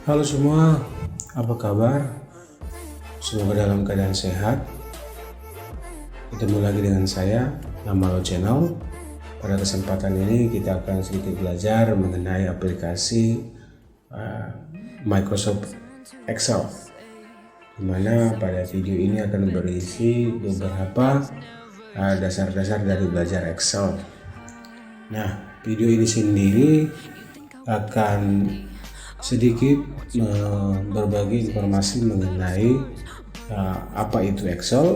Halo semua, apa kabar? Semoga dalam keadaan sehat. Ketemu lagi dengan saya, Namalo Channel. Pada kesempatan ini kita akan sedikit belajar mengenai aplikasi Microsoft Excel, dimana pada video ini akan berisi beberapa dasar-dasar dari belajar Excel. Nah, video ini sendiri akan sedikit berbagi informasi mengenai apa itu Excel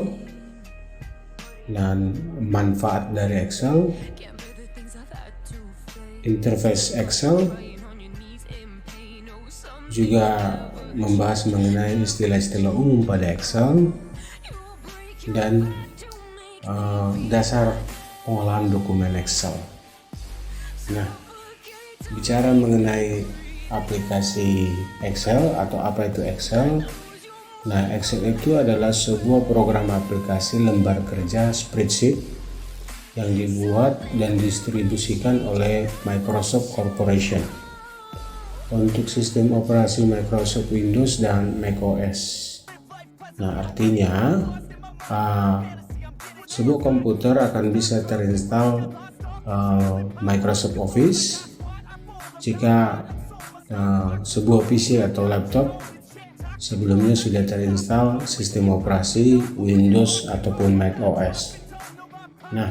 dan manfaat dari Excel, interface Excel, juga membahas mengenai istilah-istilah umum pada Excel dan dasar pengolahan dokumen Excel. Nah, bicara mengenai aplikasi Excel atau apa itu Excel. Nah, Excel itu adalah sebuah program aplikasi lembar kerja spreadsheet yang dibuat dan didistribusikan oleh Microsoft Corporation untuk sistem operasi Microsoft Windows dan macOS. Nah, artinya sebuah komputer akan bisa terinstall Microsoft Office jika sebuah PC atau laptop sebelumnya sudah terinstall sistem operasi Windows ataupun macOS. Nah,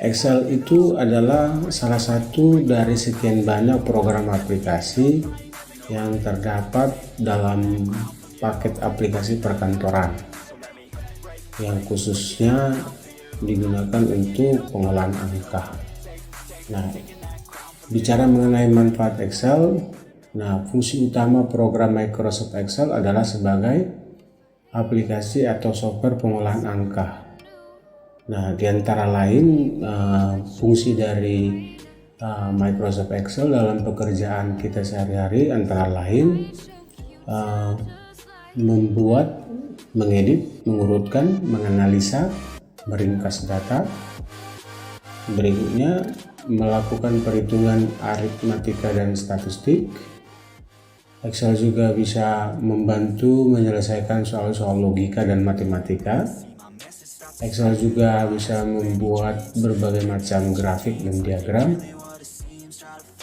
Excel itu adalah salah satu dari sekian banyak program aplikasi yang terdapat dalam paket aplikasi perkantoran yang khususnya digunakan untuk pengolahan angka. Nah, bicara mengenai manfaat Excel, nah fungsi utama program Microsoft Excel adalah sebagai aplikasi atau software pengolahan angka. Nah, di antara lain fungsi dari Microsoft Excel dalam pekerjaan kita sehari-hari antara lain membuat, mengedit, mengurutkan, menganalisa, meringkas data. Berikutnya, melakukan perhitungan aritmatika dan statistik. Excel juga bisa membantu menyelesaikan soal-soal logika dan matematika. Excel juga bisa membuat berbagai macam grafik dan diagram.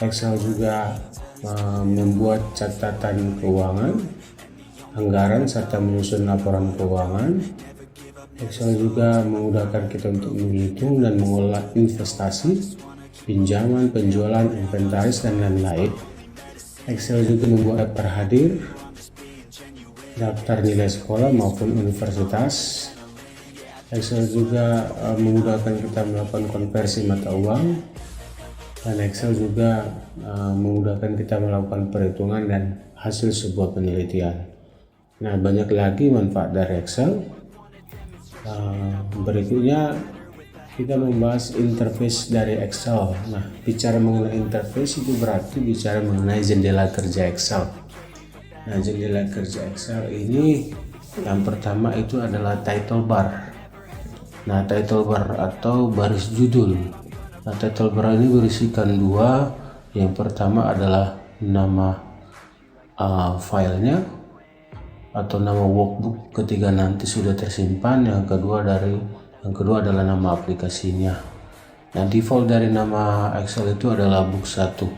Excel juga membuat catatan keuangan, anggaran, serta menyusun laporan keuangan. Excel juga memudahkan kita untuk menghitung dan mengelola investasi, pinjaman, penjualan, inventaris, dan lain-lain. Excel juga membuat perhadir, daftar nilai sekolah maupun universitas. Excel juga memudahkan kita melakukan konversi mata uang, dan Excel juga memudahkan kita melakukan perhitungan dan hasil sebuah penelitian. Nah, banyak lagi manfaat dari Excel. Berikutnya kita membahas interface dari Excel. Nah, bicara mengenai interface itu berarti bicara mengenai jendela kerja Excel. Nah, jendela kerja Excel ini yang pertama itu adalah title bar. Nah, title bar atau baris judul. Nah, title bar ini berisikan dua. Yang pertama adalah nama filenya atau nama workbook ketika nanti sudah tersimpan. Yang kedua adalah nama aplikasinya. Nah, default dari nama Excel itu adalah book 1.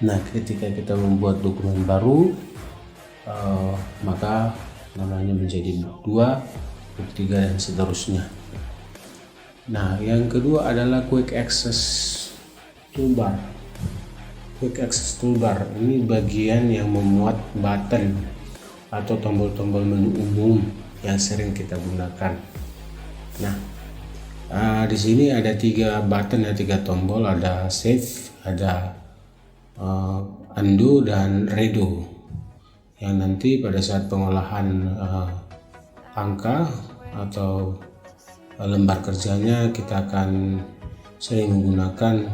Nah, ketika kita membuat dokumen baru, maka namanya menjadi book 2, book 3, dan seterusnya. Nah, yang kedua adalah Quick Access Toolbar. Quick Access Toolbar ini bagian yang memuat button atau tombol-tombol menu umum yang sering kita gunakan. Nah, di sini ada 3 button, 3 tombol, ada Save, ada Undo, dan Redo, yang nanti pada saat pengolahan angka atau lembar kerjanya kita akan sering menggunakan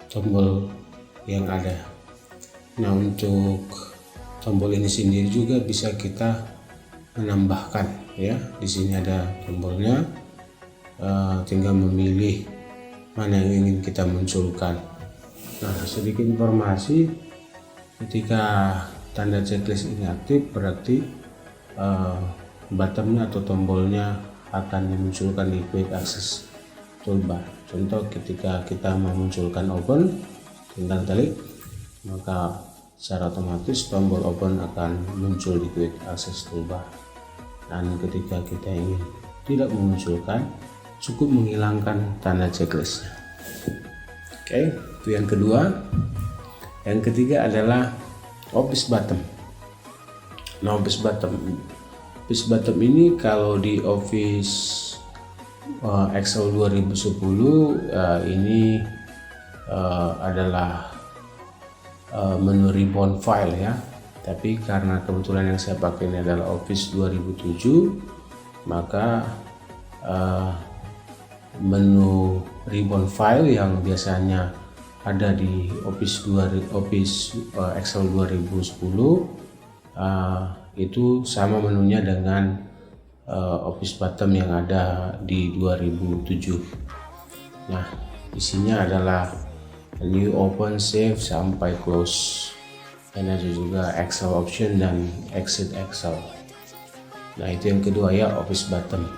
tombol yang ada. Nah, untuk tombol ini sendiri juga bisa kita menambahkan, ya. Di sini ada tombolnya, tinggal memilih mana yang ingin kita munculkan. Nah, sedikit informasi, ketika tanda checklist ini aktif berarti buttonnya atau tombolnya akan memunculkan di quick access toolbar. Contoh, ketika kita memunculkan open, tinggal klik, maka secara otomatis tombol open akan muncul di quick access toolbar. Dan ketika kita ingin tidak memunculkan, cukup menghilangkan tanda checklist. Oke, itu yang kedua. Yang ketiga adalah office button. Nah, office button ini kalau di Office Excel 2010 ini adalah menu ribbon file ya. Tapi karena kebetulan yang saya pakai ini adalah Office 2007, maka menu ribbon file yang biasanya ada di Office Excel 2010 itu sama menunya dengan Office button yang ada di 2007. Nah, isinya adalah new, open, save sampai close. Dan ada juga Excel option dan exit Excel. Nah, itu yang kedua ya, Office button.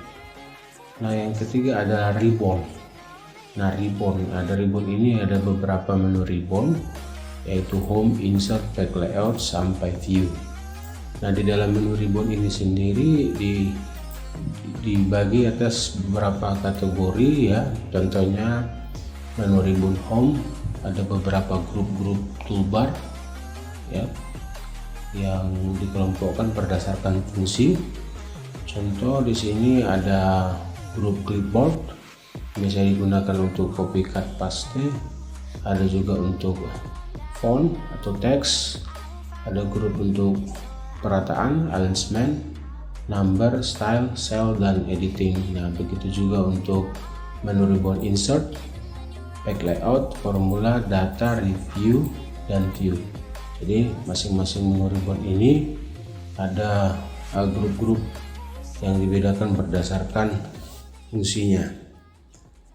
Nah, yang ketiga adalah ribbon. Nah, ribbon ini ada beberapa menu ribbon, yaitu home, insert, back layout sampai view. Nah, di dalam menu ribbon ini sendiri dibagi atas beberapa kategori ya. Contohnya menu ribbon home ada beberapa grup-grup toolbar ya, yang dikelompokkan berdasarkan fungsi. Contoh di sini ada grup clipboard, bisa digunakan untuk copy cut paste, ada juga untuk font atau teks, ada grup untuk perataan, alignment, number, style, cell, dan editing. Nah, begitu juga untuk menu ribbon insert, back layout, formula, data, review, dan view. Jadi masing-masing menu ribbon ini ada grup-grup yang dibedakan berdasarkan fungsinya.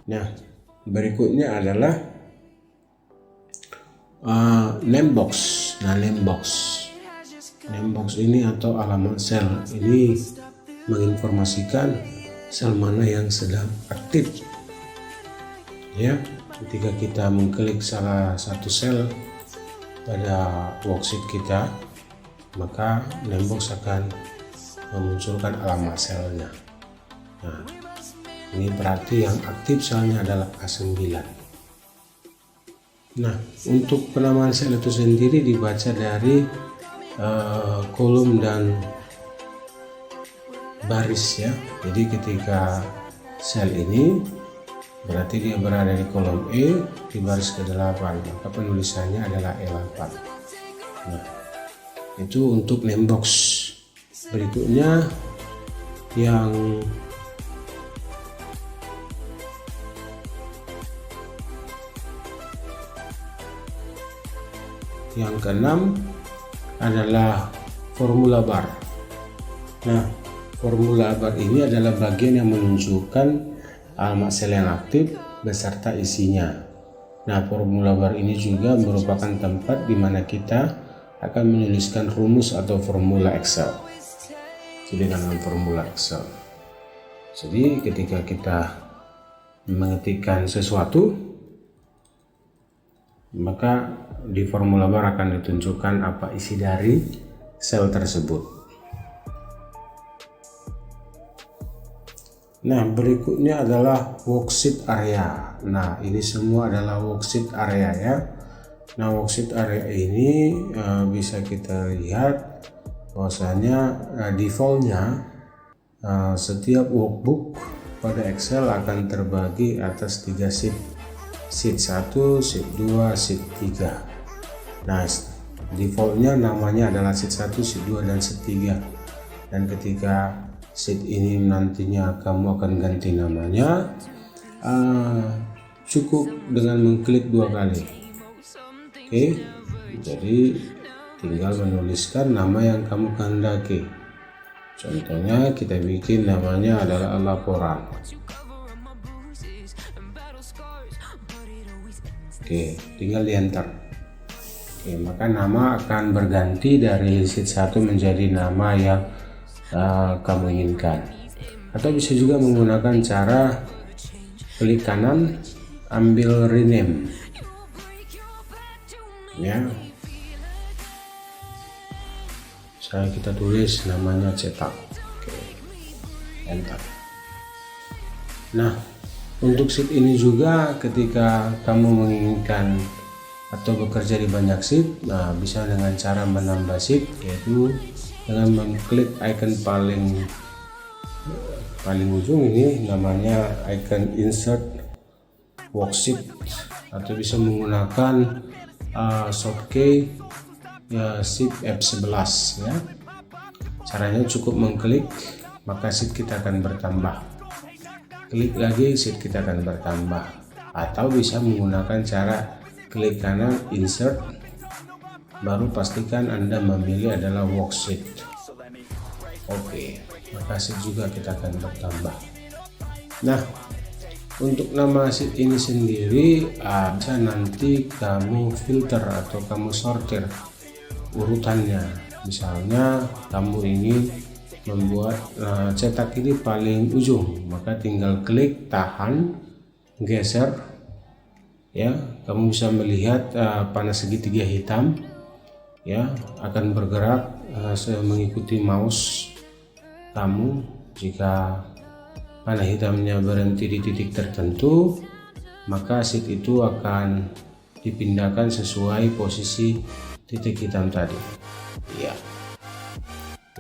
Nah, berikutnya adalah name box. Nah, name box ini atau alamat sel ini menginformasikan sel mana yang sedang aktif. Ya, ketika kita mengklik salah satu sel pada worksheet kita, maka name box akan memunculkan alamat selnya. Nah, ini berarti yang aktif selnya adalah A9. Nah, untuk penamaan sel itu sendiri dibaca dari kolom dan baris ya. Jadi ketika sel ini berarti dia berada di kolom E di baris ke-8, maka penulisannya adalah E8. Nah, itu untuk name box. Berikutnya yang keenam adalah formula bar. Nah, formula bar ini adalah bagian yang menunjukkan alamat sel yang aktif beserta isinya. Nah, formula bar ini juga merupakan tempat di mana kita akan menuliskan rumus atau formula Excel. Jadi dengan formula Excel. Jadi ketika kita mengetikkan sesuatu, maka di formula bar akan ditunjukkan apa isi dari sel tersebut. Nah, berikutnya adalah worksheet area. Nah, ini semua adalah worksheet area ya. Nah, worksheet area ini bisa kita lihat bahwasanya defaultnya setiap workbook pada Excel akan terbagi atas 3 sheet. Sheet 1, sheet 2, sheet 3. Nah, defaultnya namanya adalah sheet 1, sheet 2, dan sheet 3. Dan ketika sheet ini nantinya kamu akan ganti namanya, cukup dengan mengklik 2 kali. Oke, jadi tinggal menuliskan nama yang kamu kehendaki. Contohnya kita bikin namanya adalah laporan. Oke, tinggal di enter. Oke, maka nama akan berganti dari sheet 1 menjadi nama yang kamu inginkan. Atau bisa juga menggunakan cara klik kanan, ambil rename. Ya, saya kita tulis namanya cetak. Oke, enter. Nah, untuk sheet ini juga ketika kamu menginginkan atau bekerja di banyak sheet, nah bisa dengan cara menambah sheet, yaitu dengan mengklik icon paling ujung ini, namanya icon insert worksheet, atau bisa menggunakan shortcut ya shift F11 ya. Caranya cukup mengklik, maka sheet kita akan bertambah. Klik lagi, sheet kita akan bertambah. Atau bisa menggunakan cara klik kanan insert, baru pastikan Anda memilih adalah worksheet. Oke, maka sheet juga kita akan bertambah. Nah, untuk nama sheet ini sendiri bisa nanti kamu filter atau kamu sortir urutannya. Misalnya kamu ingin membuat cetak ini paling ujung, maka tinggal klik tahan, geser ya. Kamu bisa melihat panah segitiga hitam ya akan bergerak mengikuti mouse kamu. Jika panah hitamnya berhenti di titik tertentu, maka sheet itu akan dipindahkan sesuai posisi titik hitam tadi ya.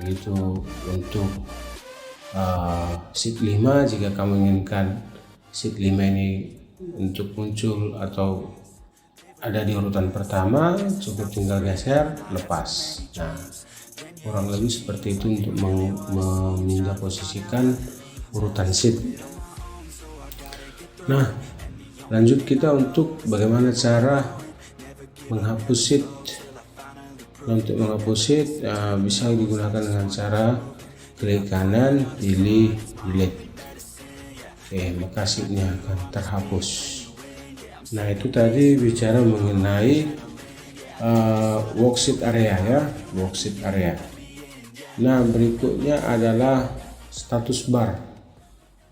Begitu untuk sheet 5. Jika kamu inginkan sheet 5 ini untuk muncul atau ada di urutan pertama, cukup tinggal geser, lepas. Nah, kurang lebih seperti itu untuk memindah posisikan urutan sheet. Nah, lanjut kita untuk bagaimana cara menghapus sheet. Untuk menghapus sheet bisa digunakan dengan cara klik kanan, pilih delete. Oke, maka sheetnya akan terhapus. Nah, itu tadi bicara mengenai worksheet area ya, worksheet area. Nah, berikutnya adalah status bar.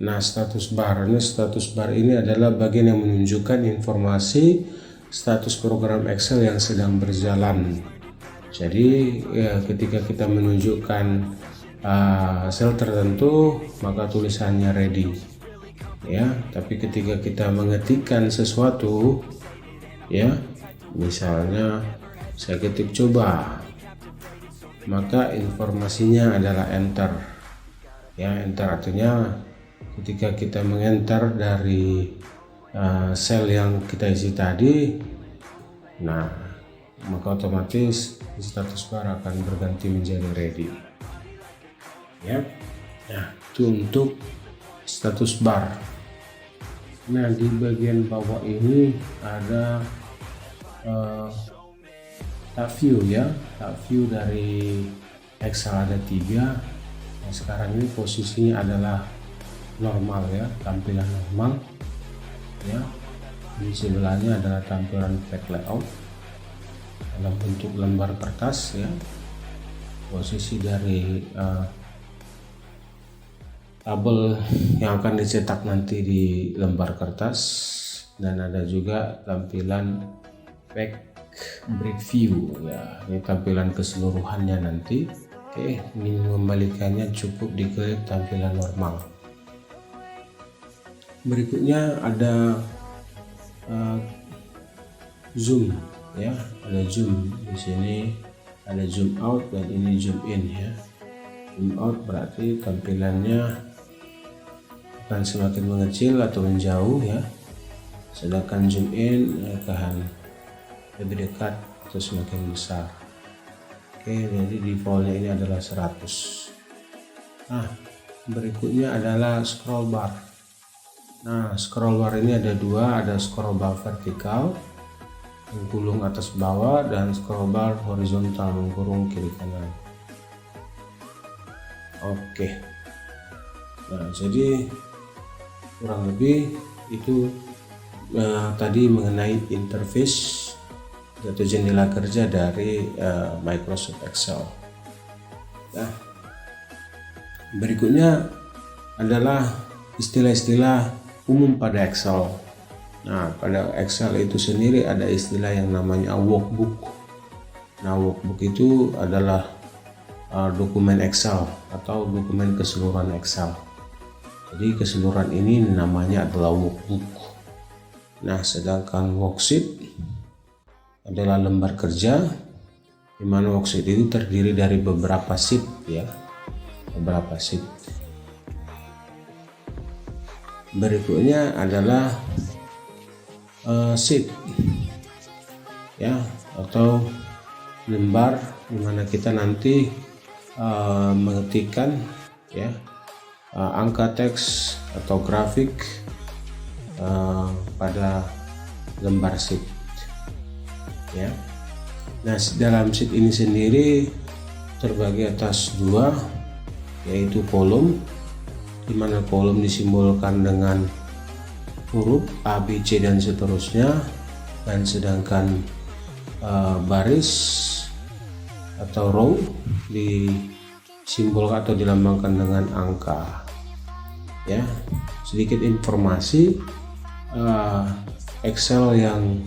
Nah, status bar ini adalah bagian yang menunjukkan informasi status program Excel yang sedang berjalan. Jadi ketika kita menunjukkan sel tertentu, maka tulisannya ready ya. Tapi ketika kita mengetikkan sesuatu ya, misalnya saya ketik coba, maka informasinya adalah enter ya. Enter artinya ketika kita mengenter dari sel yang kita isi tadi, nah maka otomatis status bar akan berganti menjadi ready ya. Nah, itu untuk status bar. Nah, di bagian bawah ini ada tab view ya. Tab view dari Excel ada 3. Nah, sekarang ini posisinya adalah normal ya, tampilan normal ya. Di sebelahnya adalah tampilan page layout dalam bentuk lembar kertas ya. Posisi dari tabel yang akan dicetak nanti di lembar kertas, dan ada juga tampilan page break view ya. Ini tampilan keseluruhannya nanti. Oke, ini mengembalikannya cukup diklik tampilan normal. Berikutnya ada zoom ya, ada zoom. Di sini ada zoom out dan ini zoom in ya. Zoom out berarti tampilannya akan semakin mengecil atau menjauh ya, sedangkan zoom in akan lebih dekat atau semakin besar. Oke, jadi defaultnya ini adalah 100. Nah, berikutnya adalah scroll bar. Nah, scroll bar ini ada 2, ada scroll bar vertikal menggulung atas bawah dan scroll bar horizontal menggulung kiri kanan. Oke. Nah, jadi kurang lebih itu tadi mengenai interface atau jendela kerja dari Microsoft Excel. Nah, berikutnya adalah istilah-istilah umum pada Excel. Nah, pada Excel itu sendiri ada istilah yang namanya workbook. Nah, workbook itu adalah dokumen Excel atau dokumen keseluruhan Excel. Jadi keseluruhan ini namanya adalah workbook. Nah, sedangkan worksheet adalah lembar kerja, di mana worksheet itu terdiri dari beberapa sheet ya, beberapa sheet. Berikutnya adalah sheet ya, atau lembar dimana kita nanti mengetikkan ya angka teks atau grafik pada lembar sheet ya. Nah, dalam sheet ini sendiri terbagi atas dua, yaitu kolom, di mana kolom disimbolkan dengan huruf A, B, C dan seterusnya, dan sedangkan baris atau row disimbolkan atau dilambangkan dengan angka ya. Sedikit informasi, Excel yang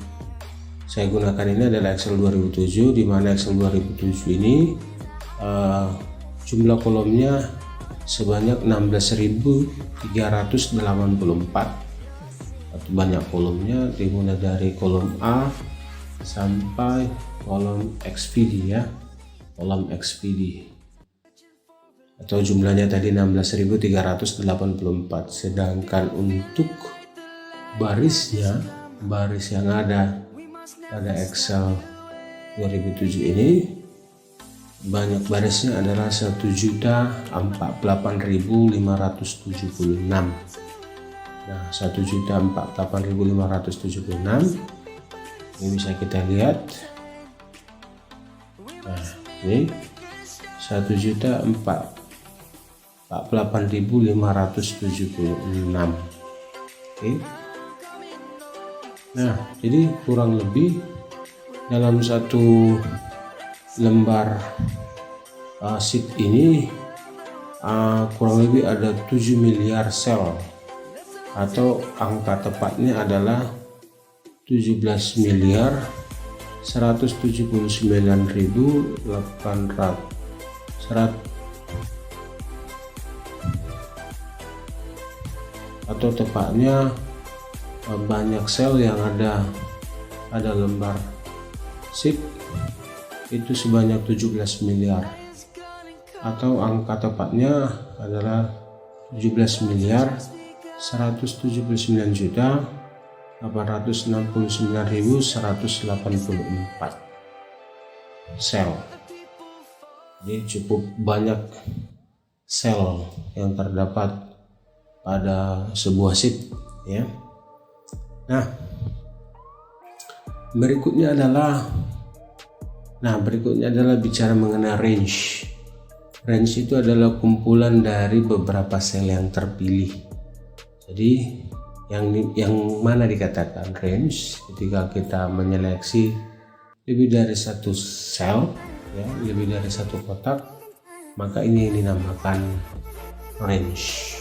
saya gunakan ini adalah Excel 2007, di mana Excel 2007 ini jumlah kolomnya sebanyak 16.384. Banyak kolomnya, dimulai dari kolom A sampai kolom XPD ya, kolom XPD, atau jumlahnya tadi 16.384. Sedangkan untuk barisnya, baris yang ada pada Excel 2007 ini, banyak barisnya adalah 1.048.576. Nah, 1.048.576 ini bisa kita lihat. Nah, ini 1.048.576. Oke. Nah, jadi kurang lebih dalam satu lembar sheet ini kurang lebih ada 7 miliar sel, atau angka tepatnya adalah 17.179.800 atau tepatnya banyak sel yang ada pada lembar sheet itu sebanyak 17 miliar, atau angka tepatnya adalah 17.869.184 sel. Jadi cukup banyak sel yang terdapat pada sebuah sheet ya. Nah, berikutnya adalah bicara mengenai range. Range itu adalah kumpulan dari beberapa sel yang terpilih. Jadi yang mana dikatakan range ketika kita menyeleksi lebih dari satu sel ya, lebih dari satu kotak, maka ini dinamakan range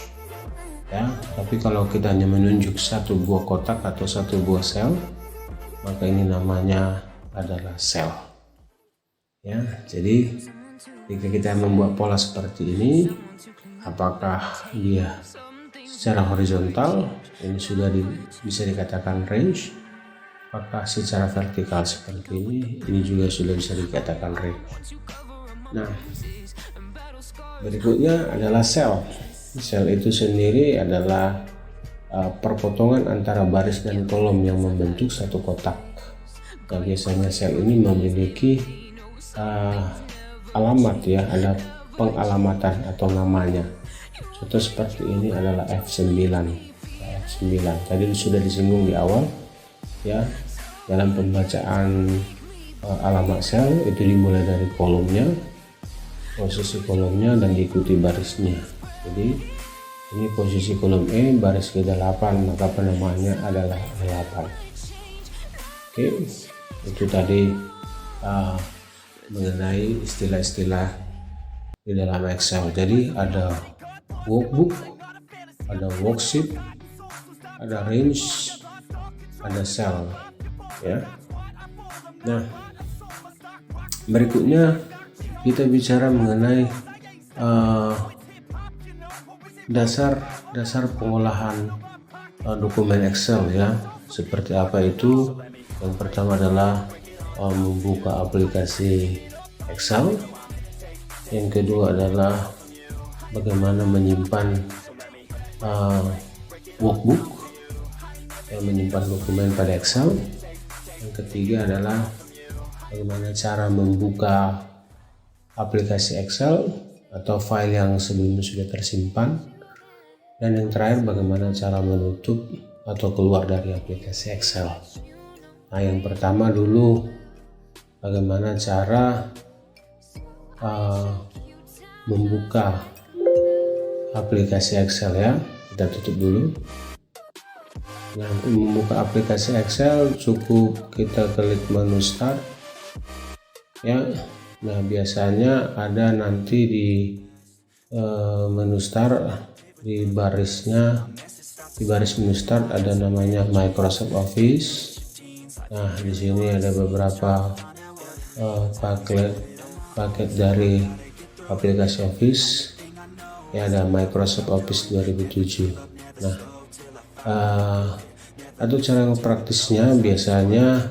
ya. Tapi kalau kita hanya menunjuk satu buah kotak atau satu buah sel, maka ini namanya adalah sel ya. Jadi jika kita membuat pola seperti ini, apakah dia secara horizontal, ini sudah bisa dikatakan range. Apakah secara vertikal seperti ini juga sudah bisa dikatakan range. Nah, berikutnya adalah sel. Sel itu sendiri adalah perpotongan antara baris dan kolom yang membentuk satu kotak. Nah, biasanya sel ini memiliki alamat ya, ada pengalamatan atau namanya. Contoh seperti ini adalah F9. F9 tadi sudah disinggung di awal ya. Dalam pembacaan alamat sel itu dimulai dari kolomnya, posisi kolomnya, dan diikuti barisnya. Jadi Ini posisi kolom E baris ke-8, maka penamaannya adalah 8. Oke, itu tadi mengenai istilah-istilah di dalam Excel. Jadi ada workbook, ada worksheet, ada range, ada cell ya. Nah, berikutnya kita bicara mengenai dasar pengolahan dokumen Excel ya. Seperti apa itu? Yang pertama adalah membuka aplikasi Excel. Yang kedua adalah bagaimana menyimpan workbook yang menyimpan dokumen pada Excel. Yang ketiga adalah bagaimana cara membuka aplikasi Excel atau file yang sebelumnya sudah tersimpan. Dan yang terakhir bagaimana cara menutup atau keluar dari aplikasi Excel. Nah, yang pertama dulu bagaimana cara membuka aplikasi Excel ya. Kita tutup dulu. Nah, untuk membuka aplikasi Excel cukup kita klik menu start ya. Nah, biasanya ada nanti di menu start, di baris menu start ada namanya Microsoft Office. Nah, di sini ada beberapa paket dari aplikasi Office ya, ada Microsoft Office 2007. Nah, atau cara praktisnya biasanya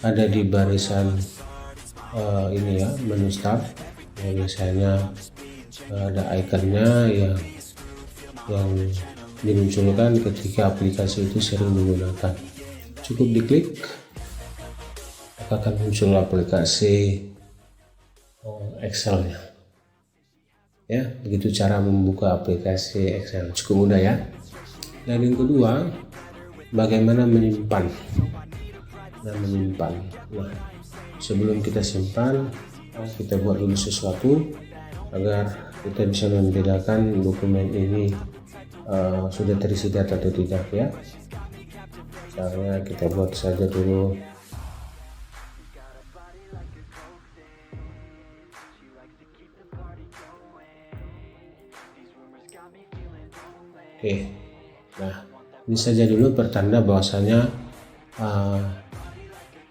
ada di barisan ini ya, menu start ya, biasanya ada ikonnya yang dimunculkan ketika aplikasi itu sering menggunakan. Cukup diklik maka akan muncul aplikasi Excel-nya ya. Begitu cara membuka aplikasi Excel, cukup mudah ya. Dan yang kedua bagaimana menyimpan. Nah, sebelum kita simpan, kita buat dulu sesuatu agar kita bisa membedakan dokumen ini sudah terisi data atau tidak ya. Misalnya kita buat saja dulu oke. Nah, ini saja dulu pertanda bahwasanya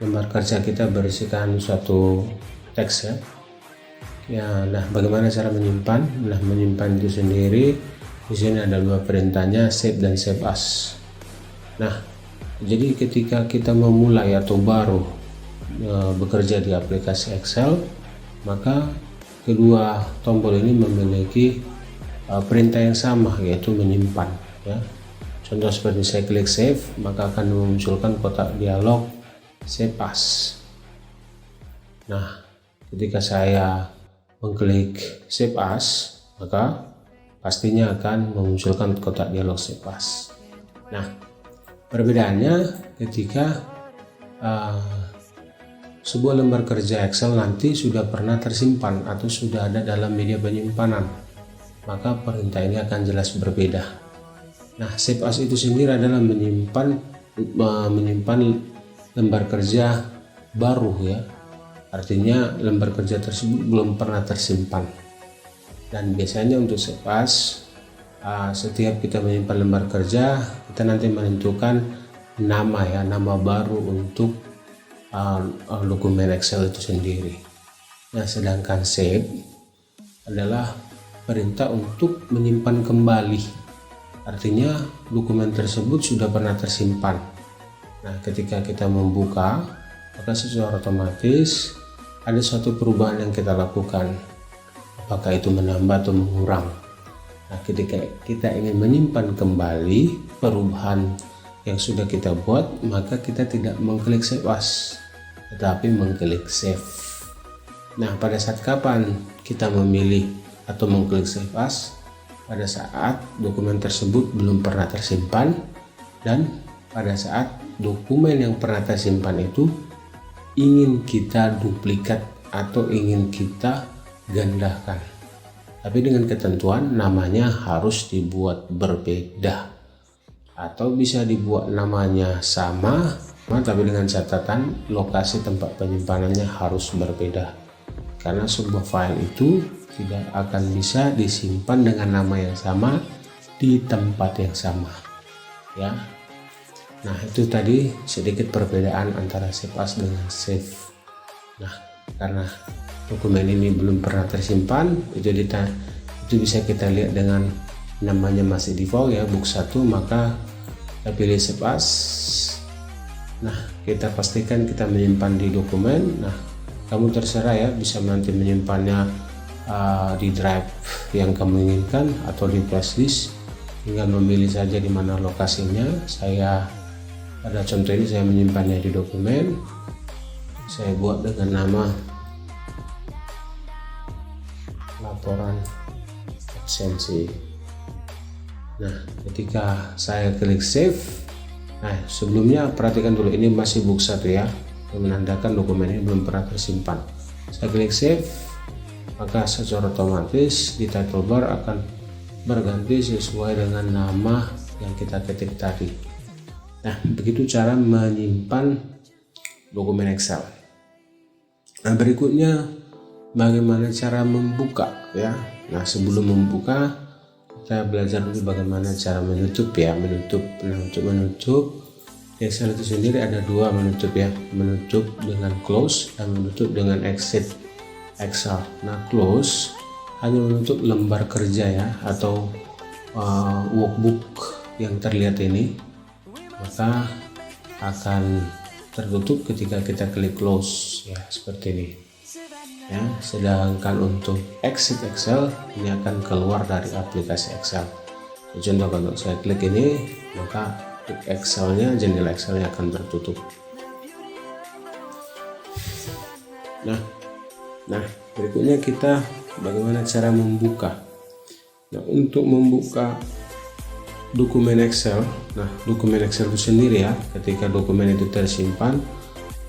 lembar kerja kita berisikan suatu teks ya. Ya, nah bagaimana cara menyimpan? Nah, menyimpan itu sendiri di sini ada dua perintahnya, save dan save as. Nah, jadi ketika kita memulai atau baru bekerja di aplikasi Excel, maka kedua tombol ini memiliki perintah yang sama, yaitu menyimpan ya. Contoh seperti saya klik save, maka akan memunculkan kotak dialog save as. Nah, ketika saya mengklik save as, maka pastinya akan memunculkan kotak dialog save as. Nah, perbedaannya ketika sebuah lembar kerja Excel nanti sudah pernah tersimpan atau sudah ada dalam media penyimpanan, maka perintah ini akan jelas berbeda. Nah, save as itu sendiri adalah menyimpan lembar kerja baru ya. Artinya lembar kerja tersebut belum pernah tersimpan. Dan biasanya untuk save as, setiap kita menyimpan lembar kerja, kita nanti menentukan nama ya, nama baru untuk dokumen Excel itu sendiri. Nah, sedangkan save adalah perintah untuk menyimpan kembali. Artinya dokumen tersebut sudah pernah tersimpan. Nah, ketika kita membuka, maka secara otomatis ada suatu perubahan yang kita lakukan, apakah itu menambah atau mengurang. Nah, ketika kita ingin menyimpan kembali perubahan yang sudah kita buat, maka kita tidak mengklik save as, tetapi mengklik save. Nah, pada saat kapan kita memilih atau mengklik save as? Pada saat dokumen tersebut belum pernah tersimpan, dan pada saat dokumen yang pernah tersimpan itu ingin kita duplikat atau ingin kita gandakan. Tapi dengan ketentuan namanya harus dibuat berbeda, atau bisa dibuat namanya sama, tapi dengan catatan lokasi tempat penyimpanannya harus berbeda, karena sebuah file itu tidak akan bisa disimpan dengan nama yang sama di tempat yang sama ya. Nah, itu tadi sedikit perbedaan antara save as dengan save. Nah, karena dokumen ini belum pernah tersimpan, itu bisa kita lihat dengan namanya masih default ya, book 1, maka kita pilih save as. Nah, kita pastikan kita menyimpan di dokumen. Nah, kamu terserah ya, bisa nanti menyimpannya di drive yang kamu inginkan atau di flash disk, tinggal memilih saja di mana lokasinya. Pada contoh ini saya menyimpannya di dokumen, saya buat dengan nama laporan absensi. Nah, ketika saya klik save, nah sebelumnya perhatikan dulu, ini masih book 1 ya, yang menandakan dokumen ini belum pernah tersimpan. Saya klik save, maka secara otomatis di title bar akan berganti sesuai dengan nama yang kita ketik tadi. Nah, begitu cara menyimpan dokumen Excel. Nah, berikutnya bagaimana cara membuka ya. Nah, sebelum membuka kita belajar dulu bagaimana cara menutup ya. Nah, untuk menutup Excel itu sendiri ada dua menutup ya, menutup dengan close dan menutup dengan exit Excel. Nah, close hanya menutup lembar kerja ya, atau workbook yang terlihat ini, maka akan tertutup ketika kita klik close ya, seperti ini ya. Sedangkan untuk exit Excel ini akan keluar dari aplikasi Excel. Contoh, kalau saya klik ini, maka jendela Excelnya akan tertutup. Nah, berikutnya kita bagaimana cara membuka. Nah, untuk membuka dokumen Excel, nah dokumen Excel itu sendiri ya, ketika dokumen itu tersimpan,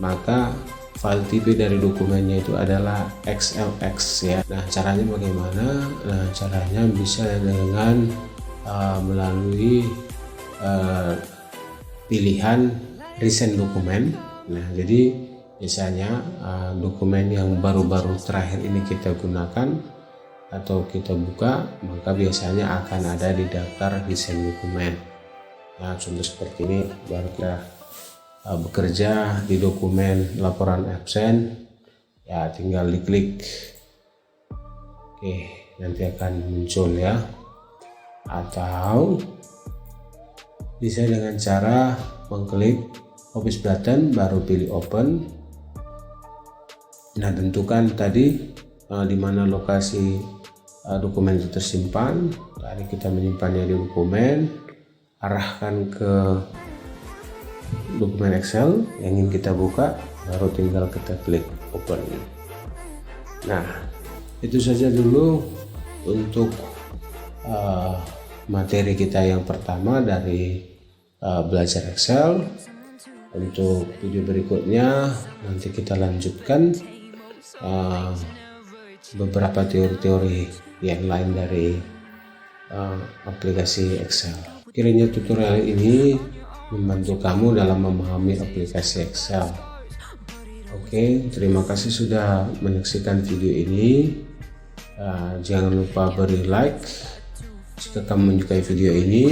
maka file tipe dari dokumennya itu adalah XLX ya. Nah, caranya bagaimana? Nah, caranya bisa dengan melalui pilihan recent dokumen. Nah, jadi biasanya dokumen yang baru-baru terakhir ini kita gunakan atau kita buka, maka biasanya akan ada di daftar desain dokumen. Nah, contoh seperti ini, baru kita bekerja di dokumen laporan absen ya, tinggal diklik. Oke, nanti akan muncul ya. Atau bisa dengan cara mengklik office button, baru pilih open. Nah, tentukan tadi di mana lokasi dokumen itu tersimpan. Tadi kita menyimpannya di dokumen, arahkan ke dokumen Excel yang ingin kita buka, baru tinggal kita klik open. Nah, itu saja dulu untuk materi kita yang pertama dari belajar Excel. Untuk video berikutnya nanti kita lanjutkan beberapa teori-teori yang lain dari aplikasi Excel. Kiranya tutorial ini membantu kamu dalam memahami aplikasi Excel. Oke, terima kasih sudah menyaksikan video ini. Jangan lupa beri like jika kamu menyukai video ini.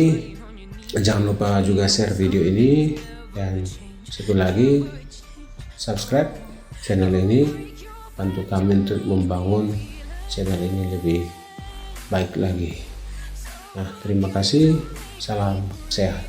Jangan lupa juga share video ini, dan satu lagi, subscribe channel ini, bantu kami untuk membangun channel ini lebih baik lagi. Nah, terima kasih, salam sehat.